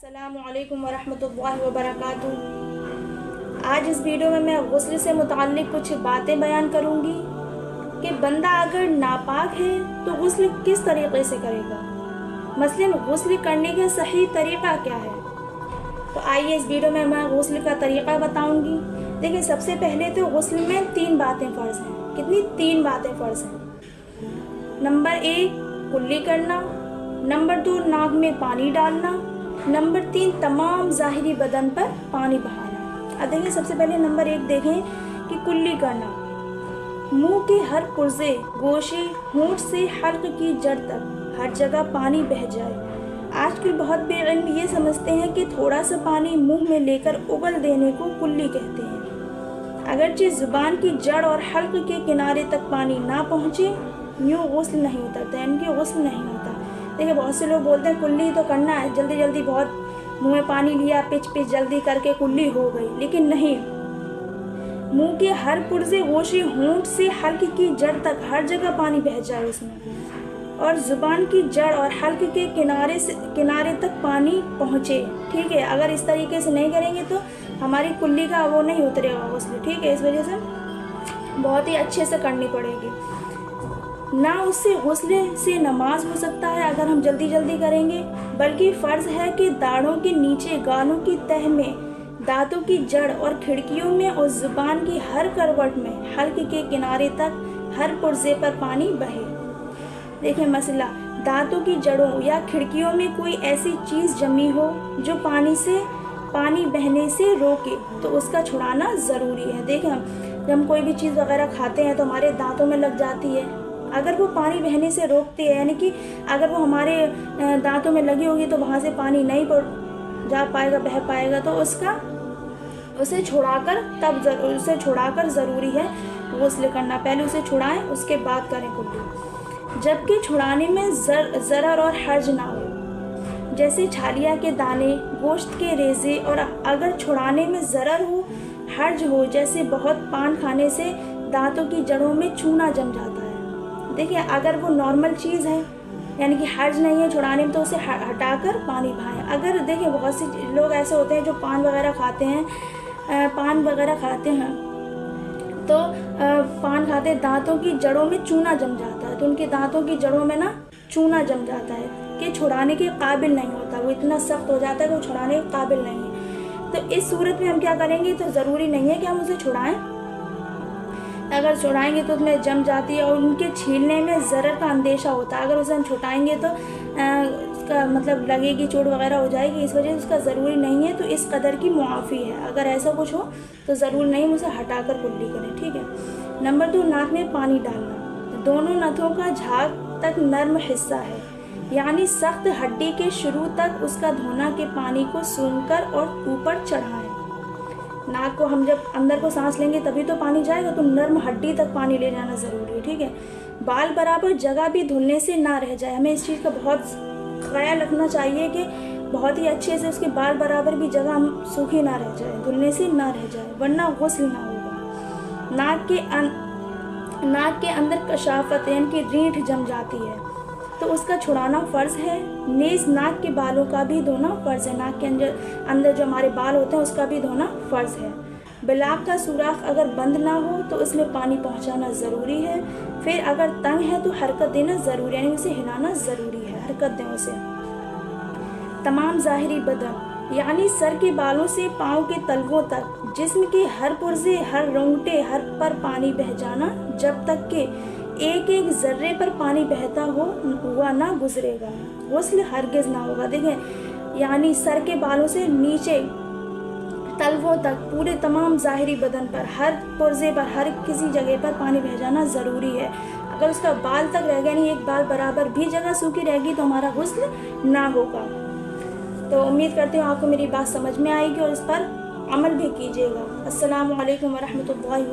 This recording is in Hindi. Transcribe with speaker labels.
Speaker 1: अस्सलामुअलैकुम वरहमतुल्लाहि वबरकातुहू। आज इस वीडियो में मैं गुस्ल से मुताल्लिक़ कुछ बातें बयान करूंगी कि बंदा अगर नापाक है तो गुस्ल किस तरीक़े से करेगा, मसलन गुस्ल करने का सही तरीक़ा क्या है। तो आइए इस वीडियो में मैं गुस्ल का तरीक़ा बताऊंगी। देखिए, सबसे पहले तो गुस्ल में 3 बातें फ़र्ज़ हैं। कितनी? 3 बातें फ़र्ज़ हैं। नंबर 1 कुल्ली करना, नंबर 2 नाक में पानी डालना, नंबर 3 तमाम ज़ाहिरी बदन पर पानी बहाना। अब देखिए, सबसे पहले नंबर 1 देखें कि कुल्ली करना। मुंह के हर पुर्जे, गोशे, होंठ से हल्क की जड़ तक हर जगह पानी बह जाए। आजकल बहुत बेइल्म ये समझते हैं कि थोड़ा सा पानी मुंह में लेकर उगल देने को कुल्ली कहते हैं। अगरचे ज़ुबान की जड़ और हल्क के किनारे तक पानी ना पहुँचे, यूँ गुस्ल नहीं उतरता, यानी कि गुस्ल नहीं होता। देखिए, बहुत से लोग बोलते हैं कुल्ली तो करना है, जल्दी जल्दी बहुत मुंह में पानी लिया, पिच पिच जल्दी करके कुल्ली हो गई, लेकिन नहीं। मुंह के हर पुर्जे, गोशे, होंठ से हल्क की जड़ तक हर जगह पानी बह जाए उसमें, और ज़ुबान की जड़ और हल्क के किनारे तक पानी पहुँचे। ठीक है, अगर इस तरीके से नहीं करेंगे तो हमारी कुल्ली का वो नहीं उतरेगा गुस्ल। ठीक है, इस वजह से बहुत ही अच्छे से करनी पड़ेगी। ना उससे गुस्ल से नमाज हो सकता है अगर हम जल्दी जल्दी करेंगे, बल्कि फ़र्ज़ है कि दाढ़ों के नीचे, गालों की तह में, दांतों की जड़ और खिड़कियों में और ज़ुबान की हर करवट में हल्क के किनारे तक हर पुर्जे पर पानी बहे। देखिए मसला, दांतों की जड़ों या खिड़कियों में कोई ऐसी चीज़ जमी हो जो पानी बहने से रोके तो उसका छुड़ाना ज़रूरी है। देखें, जब हम कोई भी चीज़ वगैरह खाते हैं तो हमारे दांतों में लग जाती है, अगर वो पानी बहने से रोकती है, यानी कि अगर वो हमारे दांतों में लगी होगी तो वहाँ से पानी नहीं जा पाएगा, बह पाएगा, तो उसे छुड़ाकर ज़रूरी है गुस्ल करना। पहले उसे छुड़ाएं, उसके बाद करें कुल्ली। जबकि छुड़ाने में ज़रर और हर्ज ना हो, जैसे छालिया के दाने, गोश्त के रेज़े, और अगर छुड़ाने में ज़रर हो, हर्ज हो, जैसे बहुत पान खाने से दांतों की जड़ों में चूना जम जाता है। देखिए, अगर वो नॉर्मल चीज़ है, यानी कि हर्ज नहीं है छुड़ाने में, तो उसे हटाकर पानी बहाएं। अगर देखिए, बहुत से लोग ऐसे होते हैं जो पान वगैरह खाते हैं तो पान खाते दांतों की जड़ों में चूना जम जाता है, तो उनके दांतों की जड़ों में ना चूना जम जाता है कि छुड़ाने के काबिल नहीं होता, वो इतना सख्त हो जाता है कि वो छुड़ाने के काबिल नहीं है। तो इस सूरत में हम क्या करेंगे, तो ज़रूरी नहीं है कि हम उसे छुड़ाएं। अगर छुड़ाएंगे तो उसमें जम जाती है और उनके छीलने में ज़रर का अंदेशा होता है। अगर उसे हम छुटाएंगे तो उसका मतलब लगेगी, चोट वगैरह हो जाएगी, इस वजह से उसका ज़रूरी नहीं है। तो इस कदर की मुआफ़ी है, अगर ऐसा कुछ हो तो ज़रूर नहीं, उसे हटाकर कुल्ली करें। ठीक है। नंबर 2 नाक में पानी डालना। दोनों नथों का झाग तक नर्म हिस्सा है, यानी सख्त हड्डी के शुरू तक उसका धोना के पानी को सूंघकर और ऊपर चढ़ाएं। नाक को हम जब अंदर को सांस लेंगे तभी तो पानी जाएगा, तो नर्म हड्डी तक पानी ले जाना ज़रूरी है। ठीक है। बाल बराबर जगह भी धुलने से ना रह जाए, हमें इस चीज़ का बहुत ख्याल रखना चाहिए कि बहुत ही अच्छे से उसके बाल बराबर भी जगह हम सूखी ना रह जाए, धुलने से ना रह जाए, वरना गुस्ल ना होगा। नाक के अंदर कशाफत, यानी कि रीठ जम जाती है, तो उसका छुड़ाना फ़र्ज़ है। नेज़ नाक के बालों का भी धोना फ़र्ज़ है, नाक के अंदर जो हमारे बाल होते हैं उसका भी धोना फ़र्ज़ है। बिलाक का सुराख अगर बंद ना हो तो उसमें पानी पहुंचाना ज़रूरी है। फिर अगर तंग है तो हरकत देना ज़रूरी है, यानी उसे हिलाना ज़रूरी है, हरकत दें उसे। तमाम ज़ाहिरी बदन, यानी सर के बालों से पाँव के तलवों तक जिस्म के हर पुर्जे, हर रोंगटे, हर पर पानी बह जाना, जब तक कि एक एक ज़र्रे पर पानी बहता हुआ ना गुजरेगा, गुस्ल हरगिज़ ना होगा। देखें, यानी सर के बालों से नीचे तलवों तक पूरे तमाम ज़ाहिरी बदन पर, हर पुर्जे पर, हर किसी जगह पर पानी बह जाना ज़रूरी है। अगर उसका बाल तक रह गया, नहीं एक बाल बराबर भी जगह सूखी रहेगी, तो हमारा गुस्ल ना होगा। तो उम्मीद करती हूँ आपको मेरी बात समझ में आएगी और इस पर अमल भी कीजिएगा। अस्सलामु अलैकुम वरहमतुल्लाहि